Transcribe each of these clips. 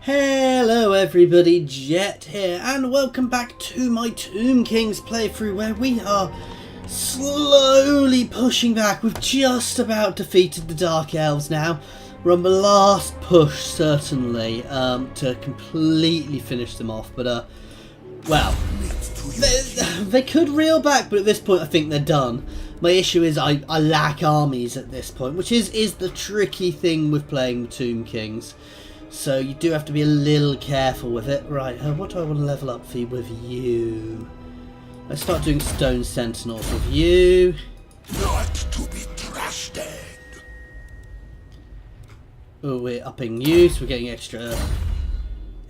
Hello everybody, Jet here, and welcome back to my Tomb Kings playthrough where we are slowly pushing back. We've just about defeated the Dark Elves now. We're on the last push, certainly, to completely finish them off, but, well, they could reel back, but at this point I think they're done. My issue is I lack armies at this point, which is the tricky thing with playing the Tomb Kings. So you do have to be a little careful with it. Right, what do I want to level up for with you? Let's start doing Stone Sentinels with you. Not to be trusted. Oh, we're upping you, so we're getting extra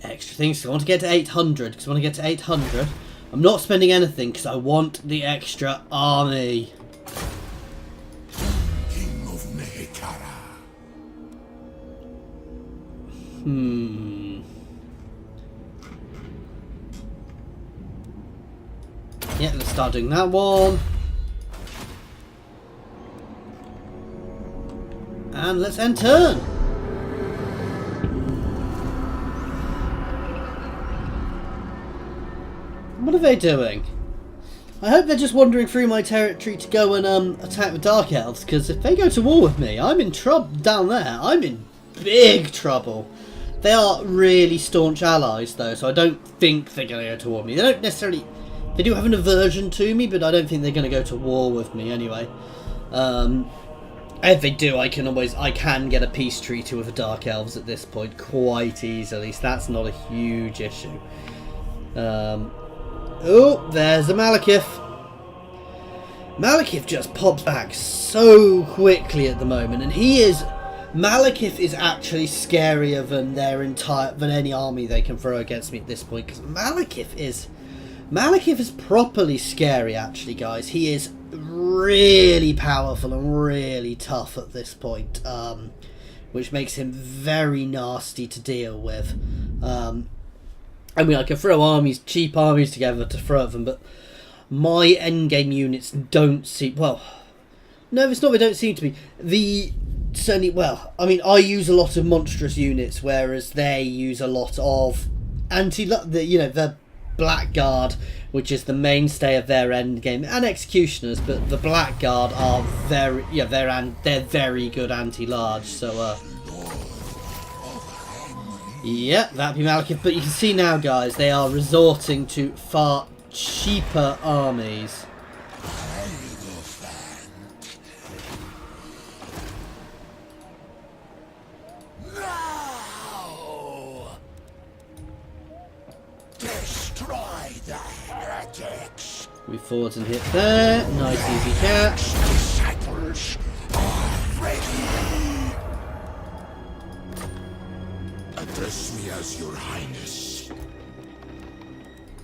things. So I want to get to 800, because I want to get to 800. I'm not spending anything, because I want the extra army. King of Nehek. Yeah, let's start doing that one. And let's end turn. What are they doing? I hope they're just wandering through my territory to go and attack the Dark Elves, because if they go to war with me, I'm in trouble down there. I'm in big trouble. They are really staunch allies, though, so I don't think they're going to go to war with me. They don't necessarily... They do have an aversion to me, but I don't think they're going to go to war with me anyway. If they do, I can get a peace treaty with the Dark Elves at this point quite easily, so that's not a huge issue. Oh, there's the Malekith. Malekith just pops back so quickly at the moment, and Malekith is actually scarier than than any army they can throw against me at this point, because Malekith is properly scary, actually, guys. He is really powerful and really tough at this point, which makes him very nasty to deal with. I mean, I can throw cheap armies together to throw at them, but my endgame units don't seem... Well, no, it's not they don't seem to be. Certainly, well, I mean, I use a lot of monstrous units, whereas they use a lot of the Blackguard, which is the mainstay of their endgame, and Executioners, but the Blackguard are they're very good anti-large, so yeah, that'd be Malekith. But you can see now, guys, they are resorting to far cheaper armies. We forward and hit there. Nice easy catch. Disciples are ready. Address me as your highness.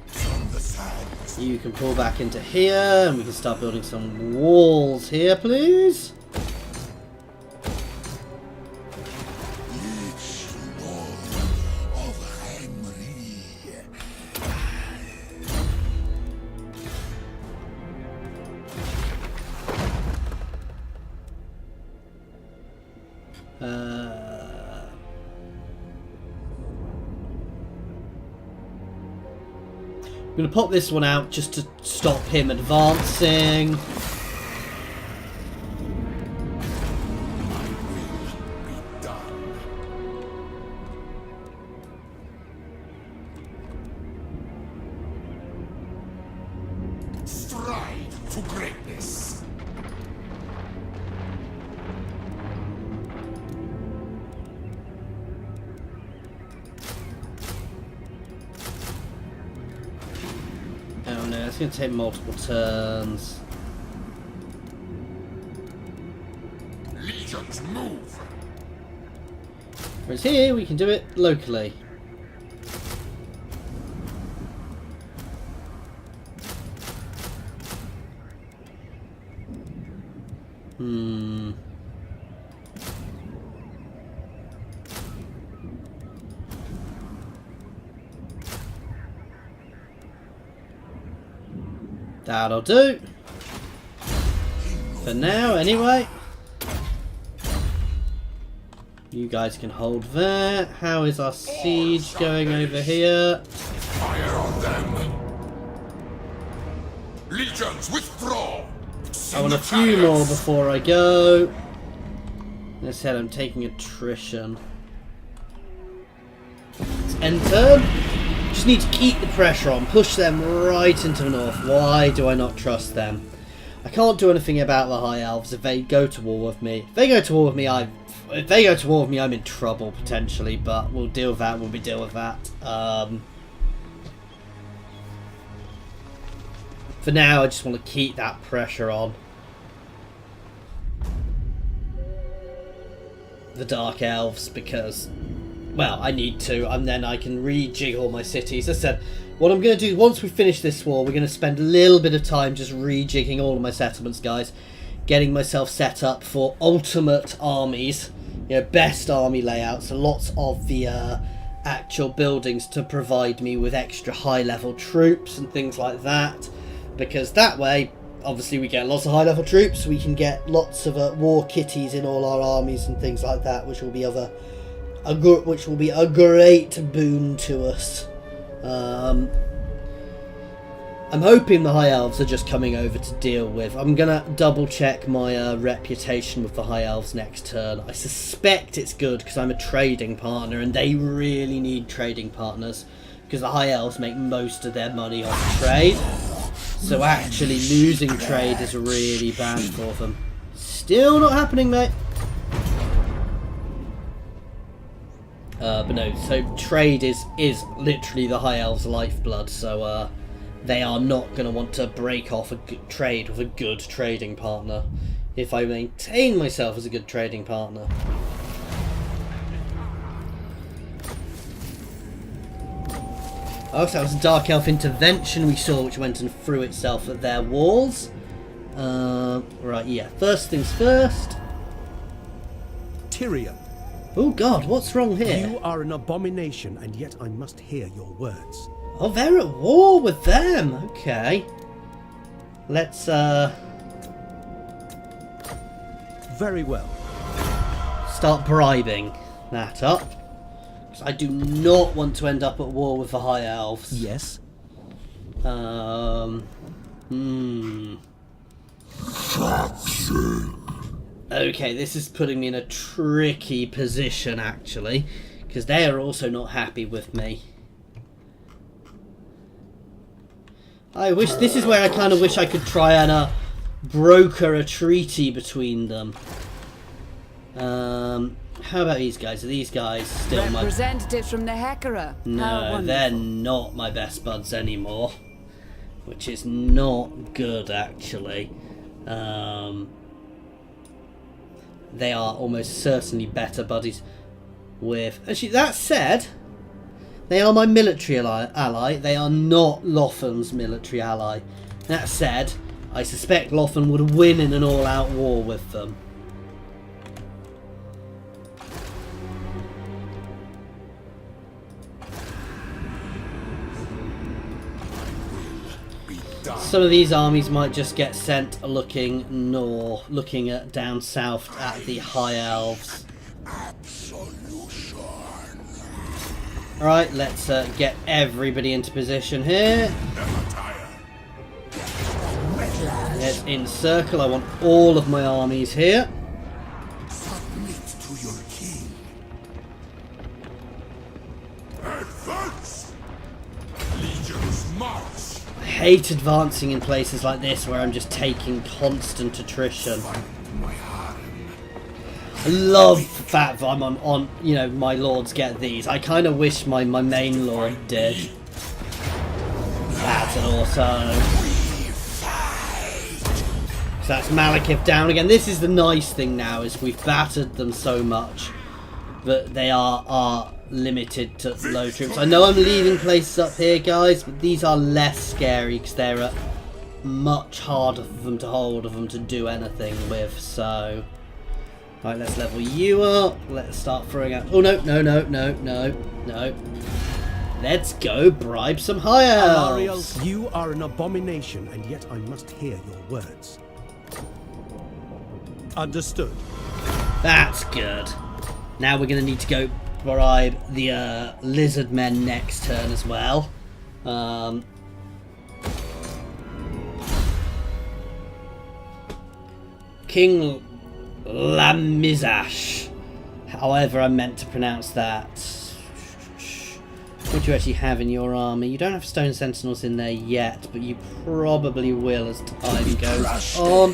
From the sands. You can pull back into here, and we can start building some walls here, please. I'm going to pop this one out just to stop him advancing. My will be done. Strive for greatness. Oh no, it's going to take multiple turns. Legions move. Whereas here, we can do it locally. That'll do. For now, anyway. You guys can hold there. How is our siege going over here? Fire on them! Legions, withdraw! I want a few more before I go. As I said, I'm taking attrition. Let's enter. Just need to keep the pressure on. Push them right into the north. Why do I not trust them? I can't do anything about the High Elves if they go to war with me. If they go to war with me, I'm in trouble potentially. But we'll deal with that when we deal with that. For now, I just want to keep that pressure on. The Dark Elves, because, well, I need to, and then I can rejig all my cities. As I said, what I'm going to do, once we finish this war, we're going to spend a little bit of time just rejigging all of my settlements, guys. Getting myself set up for ultimate armies, you know, best army layouts, and lots of the actual buildings to provide me with extra high-level troops and things like that. Because that way, obviously, we get lots of high-level troops. We can get lots of war kitties in all our armies and things like that, which will be a great boon to us. I'm hoping the High Elves are just coming over to deal with. I'm gonna double check my reputation with the High Elves next turn. I suspect it's good because I'm a trading partner, and they really need trading partners because the High Elves make most of their money off trade. So actually losing trade is really bad for them. Still not happening, mate. But no, so trade is literally the High Elves' lifeblood, so they are not going to want to break off a good trade with a good trading partner if I maintain myself as a good trading partner. Oh, so that was a Dark Elf intervention we saw, which went and threw itself at their walls. Right, yeah. First things first. Tyrion. Oh God, what's wrong here? You are an abomination, and yet I must hear your words. Oh, they're at war with them. Okay. Let's, Very well. start bribing that up. Because I do not want to end up at war with the High Elves. Yes. Okay, this is putting me in a tricky position, actually. Because they are also not happy with me. I wish, this is where I kind of wish I could try and broker a treaty between them. How about these guys? Are these guys still my... Representatives from Nehek? No, they're not my best buds anymore. Which is not good, actually. They are almost certainly better buddies with... Actually, that said, they are my military ally. They are not Lothan's military ally. That said, I suspect Lothan would win in an all-out war with them. Some of these armies might just get sent looking north, looking at down south at the High Elves. Alright, let's get everybody into position here. Let's encircle. I want all of my armies here. Submit to your king. Advance! Legions march! I hate advancing in places like this where I'm just taking constant attrition. My harem. I love the fact that I'm on you know, my lords get these. I kind of wish my main lord did. That's an awesome. So that's Malekith down again. This is the nice thing now, is we've battered them so much that they are limited to low troops. I know I'm leaving places up here, guys, but these are less scary because they're much harder for them to hold, of them to do anything with. So, right, let's level you up. Let's start throwing out. Oh no, no, no, no, no, no. Let's go bribe some High Elves. Alariel, you are an abomination, and yet I must hear your words. Understood. That's good. Now we're going to need to go bribe the lizard men next turn as well. King Lamizash, however I meant to pronounce that. What do you actually have in your army? You don't have stone sentinels in there yet, but you probably will as time goes on.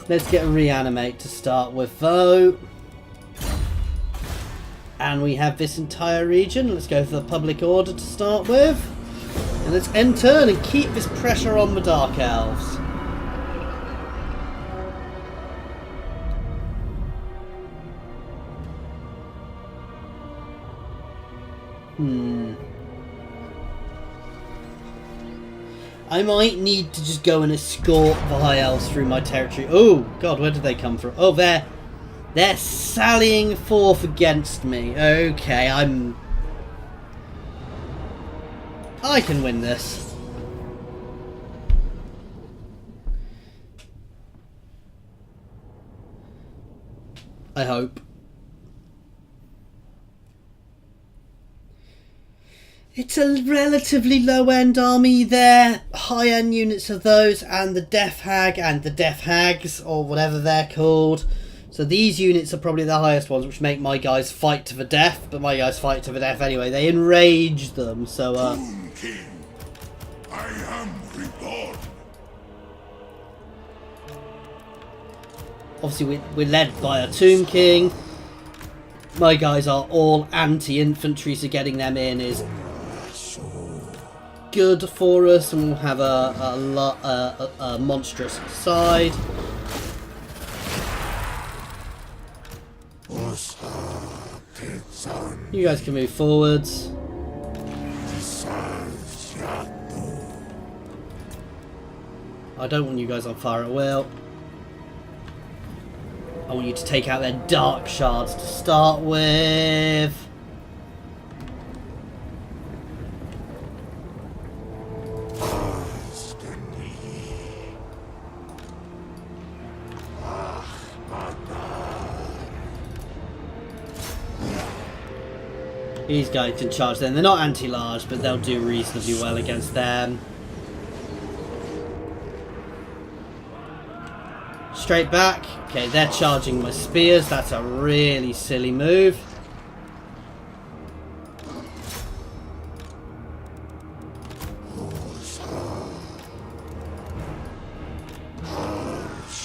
Let's get a reanimate to start with though. And we have this entire region. Let's go for the public order to start with. And let's end turn and keep this pressure on the Dark Elves. I might need to just go and escort the High Elves through my territory. Oh, God, where did they come from? Oh, they're sallying forth against me. Okay, I can win this. I hope. It's a relatively low-end army there. High-end units of those, and the Death Hag and the Death Hags, or whatever they're called. So these units are probably the highest ones, which make my guys fight to the death. But my guys fight to the death anyway. They enrage them, so... Tomb King, I am reborn. Obviously, we're led by a Tomb King. My guys are all anti-infantry, so getting them in is good for us, and we'll have a monstrous side. You guys can move forwards. I don't want you guys on fire at will. I want you to take out their dark shards to start with. These guys can charge them. They're not anti-large, but they'll do reasonably well against them. Straight back. Okay, they're charging my spears. That's a really silly move.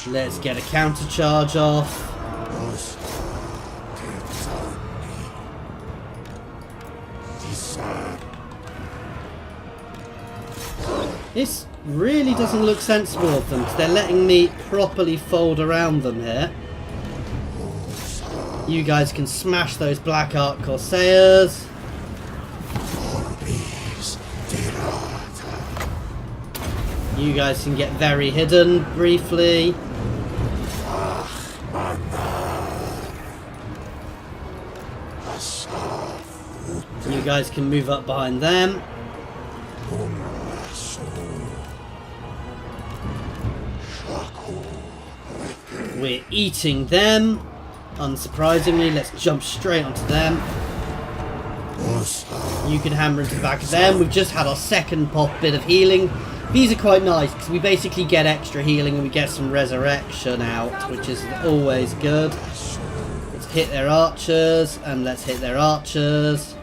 Let's get a counter charge off. This really doesn't look sensible of them, because they're letting me properly fold around them here. You guys can smash those Black Ark Corsairs. You guys can get very hidden briefly. You guys can move up behind them. We're eating them. Unsurprisingly, let's jump straight onto them. You can hammer into the back of them. We've just had our second bit of healing. These are quite nice because we basically get extra healing and we get some resurrection out, which is always good. Let's hit their archers, and let's hit their archers.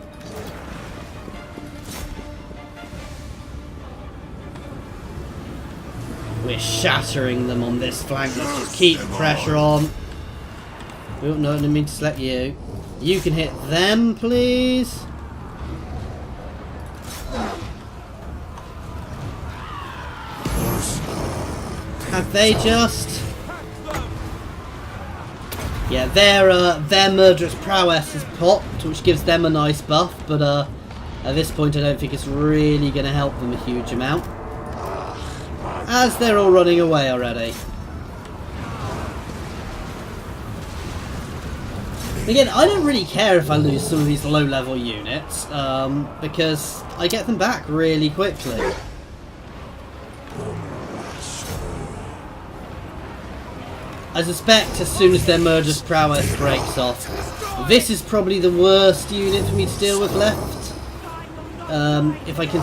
We're shattering them on this flank. Let's just keep the pressure on. Oh, no, I didn't mean to select you. You can hit them, please. Have they just... Yeah, their murderous prowess has popped, which gives them a nice buff, but at this point I don't think it's really going to help them a huge amount, as they're all running away already. Again, I don't really care if I lose some of these low-level units, because I get them back really quickly. I suspect as soon as their Murderous Prowess breaks off, this is probably the worst unit for me to deal with left. If I can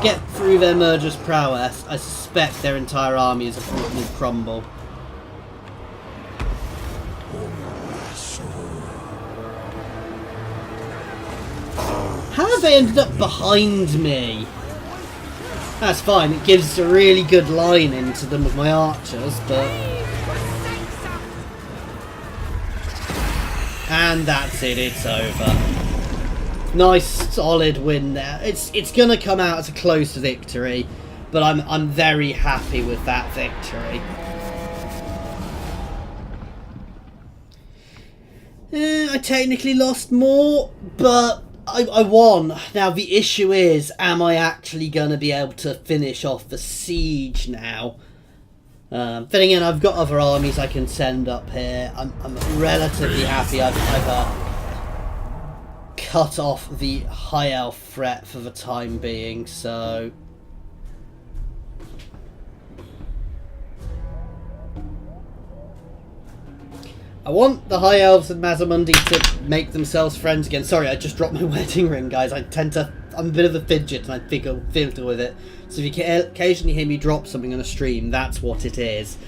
get through their Murderous Prowess, I suspect their entire army will crumble. How have they ended up behind me? That's fine, it gives a really good line into them with my archers, but... And that's it, it's over. Nice solid win there. It's gonna come out as a close victory, but I'm very happy with that victory. I technically lost more, but I won. Now the issue is, am I actually going to be able to finish off the siege now? Then again, I've got other armies I can send up here. I'm relatively happy I've cut off the high elf threat for the time being, so... I want the High Elves and Mazamundi to make themselves friends again. Sorry, I just dropped my wedding ring, guys. I'm a bit of a fidget and I fiddle with it. So if you can occasionally hear me drop something on a stream, that's what it is.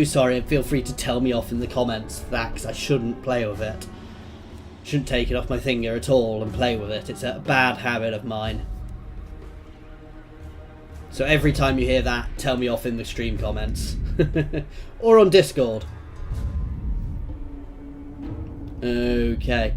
Sorry, and feel free to tell me off in the comments that, because I shouldn't play with it. Shouldn't take it off my finger at all and play with it. It's a bad habit of mine. So every time you hear that, tell me off in the stream comments. Or on Discord. Okay.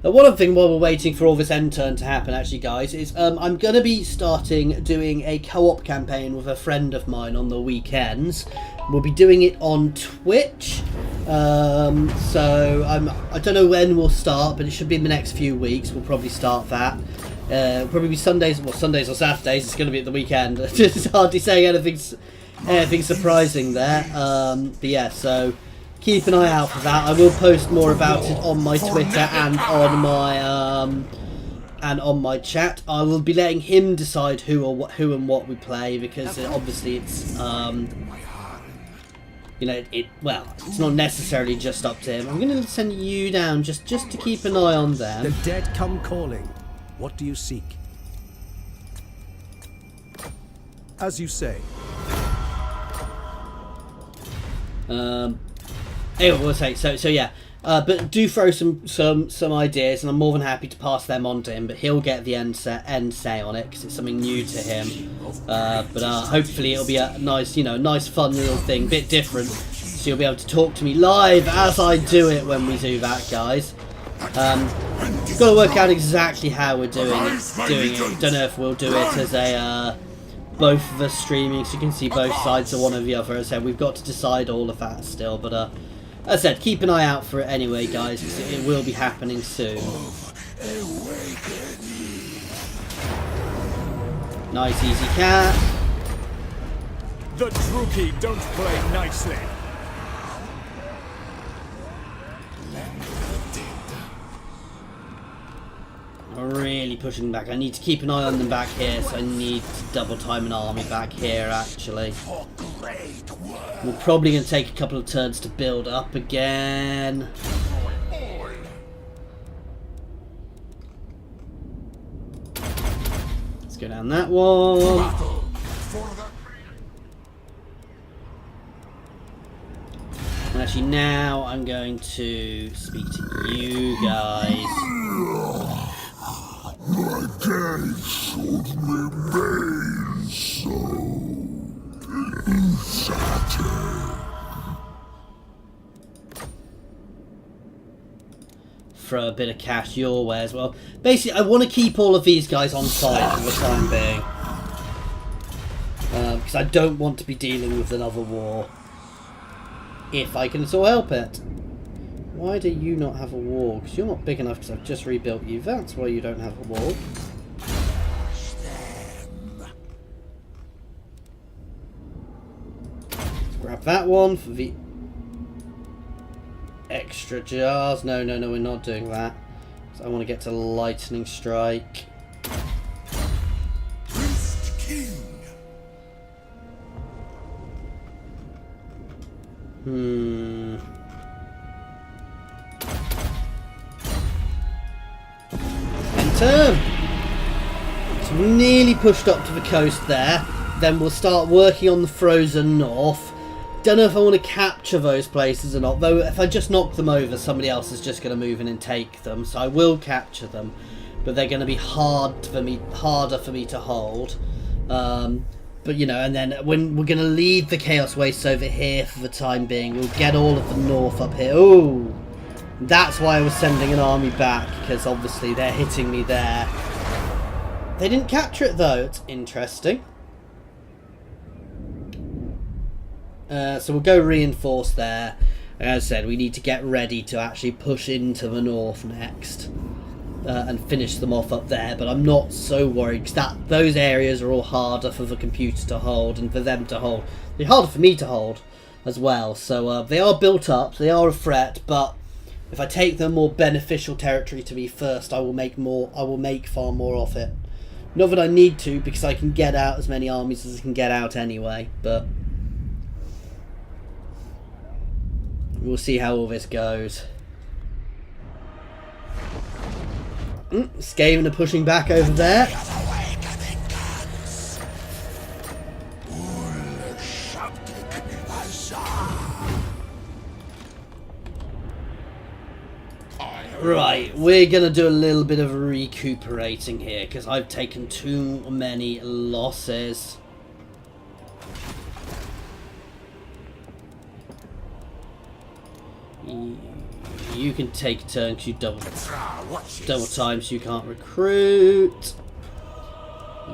One other thing while we're waiting for all this end turn to happen, actually, guys, is I'm going to be starting doing a co-op campaign with a friend of mine on the weekends. We'll be doing it on Twitch. So I don't know when we'll start, but it should be in the next few weeks. We'll probably start that. Probably be Sundays, well, Sundays or Saturdays. It's going to be at the weekend. It's hardly saying anything surprising there. But yeah, so... keep an eye out for that. I will post more about it on my Twitter and on my chat. I will be letting him decide who and what we play, because obviously it's you know, it's not necessarily just up to him. I'm going to send you down just to keep an eye on them. The dead come calling. What do you seek? As you say. Anyway, we'll say so yeah. But do throw some ideas, and I'm more than happy to pass them on to him. But he'll get the end say on it because it's something new to him. But hopefully it'll be a nice, nice fun little thing, bit different. So you'll be able to talk to me live as I do it when we do that, guys. Got to work out exactly how we're doing it. Don't know if we'll do it as a both of us streaming, so you can see both sides of one or the other. As I said, we've got to decide all of that still, but as I said, keep an eye out for it anyway, guys, because it will be happening soon. Nice, easy cat. The Druki don't play nicely. Really pushing back. I need to keep an eye on them back here, so I need to double time an army back here, actually. We're probably going to take a couple of turns to build up again. Let's go down that one. And actually now I'm going to speak to you guys. My day should remain so exotic. Throw a bit of cash your way as well. Basically, I want to keep all of these guys on side for the time being. Because I don't want to be dealing with another war. If I can at all help it. Why do you not have a wall? Because you're not big enough, because I've just rebuilt you. That's why you don't have a wall. Let's grab that one for the extra jars. No, we're not doing that. So I want to get to lightning strike. Enter. So we're nearly pushed up to the coast there. Then we'll start working on the frozen north. Don't know if I want to capture those places or not, though if I just knock them over, somebody else is just going to move in and take them, so I will capture them, but they're going to be harder for me to hold. But you know, and then when we're going to leave the Chaos Wastes over here for the time being, we'll get all of the north up here. Ooh, that's why I was sending an army back, because obviously they're hitting me there. They didn't capture it though. It's interesting. So we'll go reinforce there. As I said, we need to get ready to actually push into the north next and finish them off up there. But I'm not so worried because those areas are all harder for the computer to hold and for them to hold. They're harder for me to hold as well. So they are built up, they are a threat. But if I take the more beneficial territory to me first, I will make more. I will make far more of it. Not that I need to, because I can get out as many armies as I can get out anyway. But we'll see how all this goes. Skaven are pushing back over there. Right, we're going to do a little bit of recuperating here because I've taken too many losses. You can take a turn because you double time, so you can't recruit.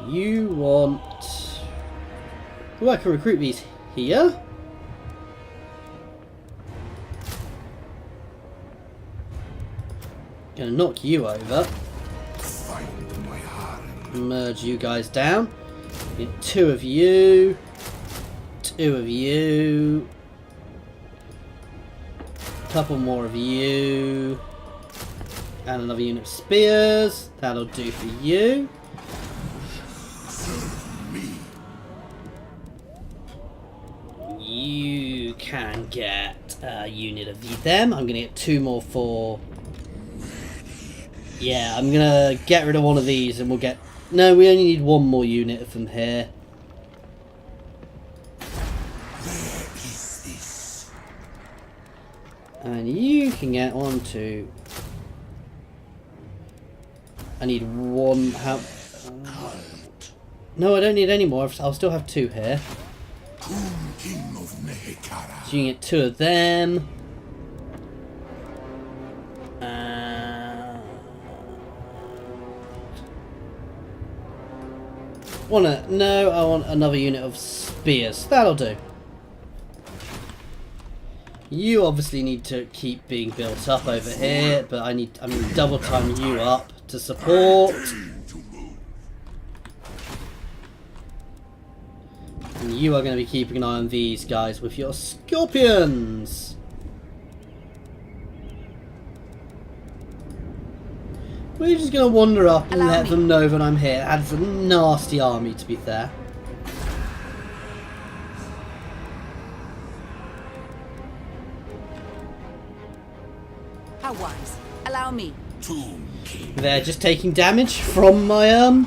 You want... Oh, I can recruit these here. Gonna knock you over. Merge you guys down. Get 2 of you. 2 of you. Couple more of you. And another unit of spears. That'll do for you. You can get a unit of them. I'm gonna get 2 more for... Yeah, I'm gonna get rid of one of these and we'll get... No, we only need 1 more unit of them here. And you can get 1, 2. I need 1. How? No, I don't need any more. I'll still have 2 here. So you can get 2 of them. No, I want another unit of spears. That'll do. You obviously need to keep being built up over here, but I'm going to double time you up to support. And you are going to be keeping an eye on these guys with your scorpions. We're just going to wander up and let them know that I'm here. That's a nasty army, to be fair. How wise. Allow me. They're just taking damage from my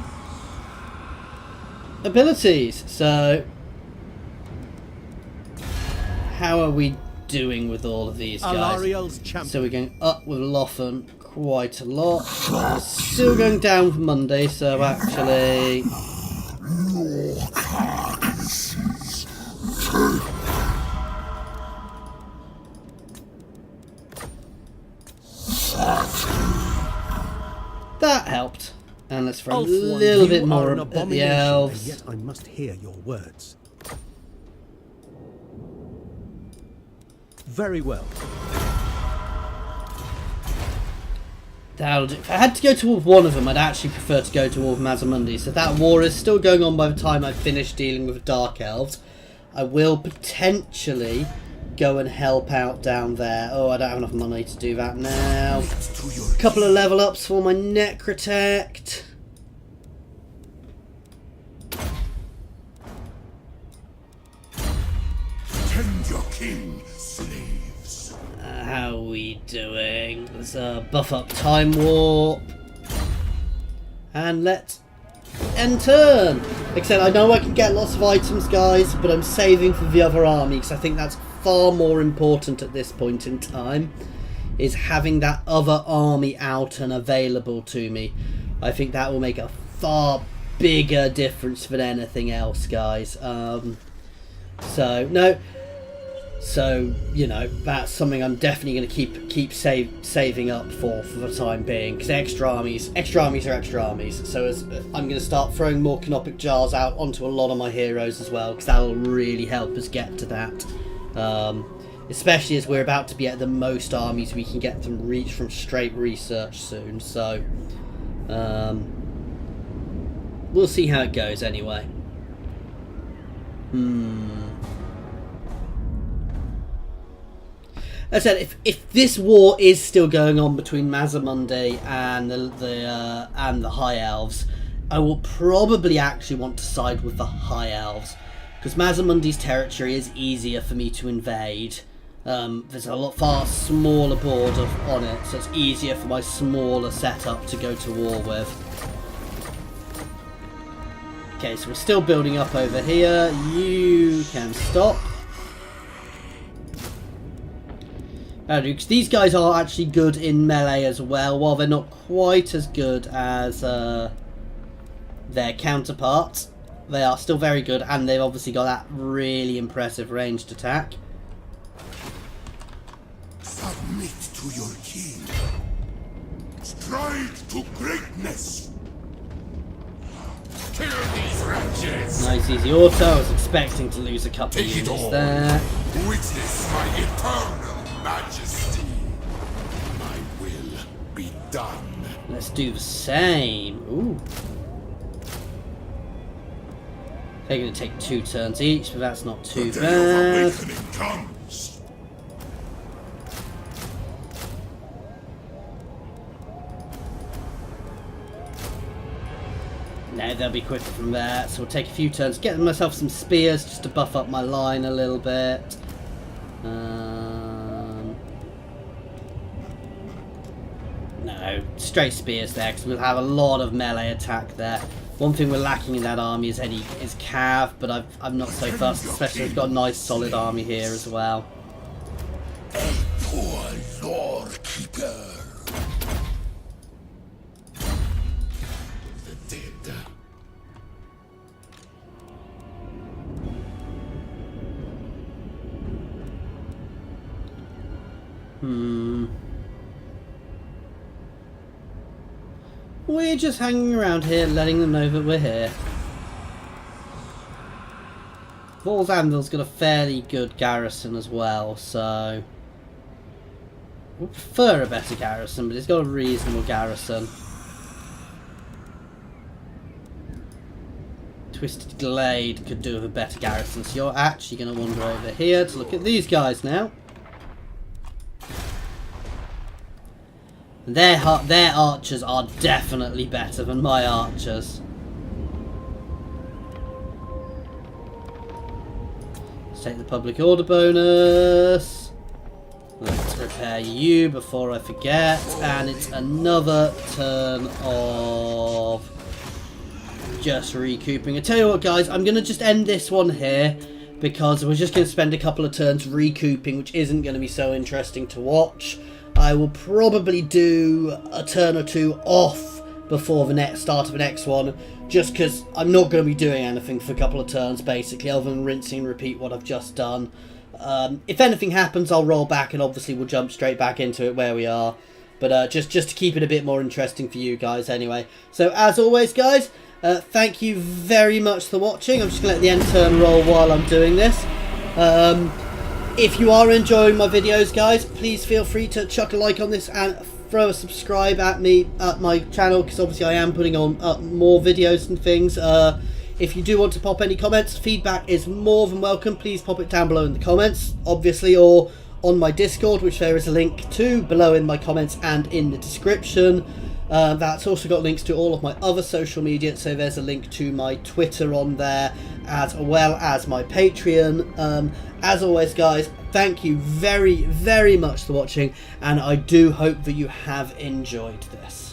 abilities. So how are we doing with all of these guys? So we're going up with Lothan quite a lot. We're still going down for Monday, so actually... That helped. And let's throw a little bit more at the elves. Yet I must hear your words. Very well. That'll do. If I had to go toward one of them, I'd actually prefer to go toward Mazamundi. So that war is still going on by the time I finish dealing with Dark Elves. I will potentially go and help out down there. Oh, I don't have enough money to do that now. A couple of level ups for my Necrotect. Tend your king, we doing? Let's buff up Time Warp. And let's end turn. Like I said, I know I can get lots of items, guys, but I'm saving for the other army because I think that's far more important at this point in time, is having that other army out and available to me. I think that will make a far bigger difference than anything else, guys. So you know, that's something I'm definitely going to keep saving up for the time being, because extra armies are extra armies. So I'm going to start throwing more canopic jars out onto a lot of my heroes as well, because that will really help us get to that. Especially as we're about to be at the most armies we can get from straight research soon. So we'll see how it goes anyway. As I said, if this war is still going on between Mazamundi and the High Elves, I will probably actually want to side with the High Elves, because Mazamundi's territory is easier for me to invade. There's a lot far smaller board on it, so it's easier for my smaller setup to go to war with. Okay, so we're still building up over here. You can stop. Because these guys are actually good in melee as well, while they're not quite as good as their counterparts. They are still very good, and they've obviously got that really impressive ranged attack. Submit to your king. Strive to greatness. Kill these wretches. Nice easy auto. I was expecting to lose a couple of Take it units all. there. Witness my eternal majesty. My will be done. Let's do the same. Ooh. They're going to take 2 turns each, but that's not too The day of bad. awakening comes. No, they'll be quicker from there, so we'll take a few turns, get myself some spears just to buff up my line a little bit. No, straight spears there, because we'll have a lot of melee attack there. One thing we're lacking in that army is cav, but I'm not so fussed, especially we've got a nice solid army here as well. Poor Lord Keeper. The dead. We're just hanging around here, letting them know that we're here. Val's Anvil's got a fairly good garrison as well, so we'll prefer a better garrison, but it's got a reasonable garrison. Twisted Glade could do with a better garrison, so you're actually going to wander over here to look at these guys now. Their archers are definitely better than my archers. Let's take the public order bonus. Let's repair you before I forget. And it's another turn of just recouping. I tell you what, guys, I'm going to just end this one here, because we're just going to spend a couple of turns recouping, which isn't going to be so interesting to watch. I will probably do a turn or two off before the start of the next one, just because I'm not going to be doing anything for a couple of turns, basically, other than rinsing and repeat what I've just done. If anything happens, I'll roll back, and obviously we'll jump straight back into it where we are. But just to keep it a bit more interesting for you guys anyway. So as always, guys, thank you very much for watching. I'm just going to let the end turn roll while I'm doing this. If you are enjoying my videos, guys, please feel free to chuck a like on this and throw a subscribe at my channel, because obviously I am putting on more videos and things. If you do want to pop any comments, feedback is more than welcome. Please pop it down below in the comments, obviously, or on my Discord, which there is a link to below in my comments and in the description. That's also got links to all of my other social media, so there's a link to my Twitter on there, as well as my Patreon. As always, guys, thank you very, very much for watching, and I do hope that you have enjoyed this.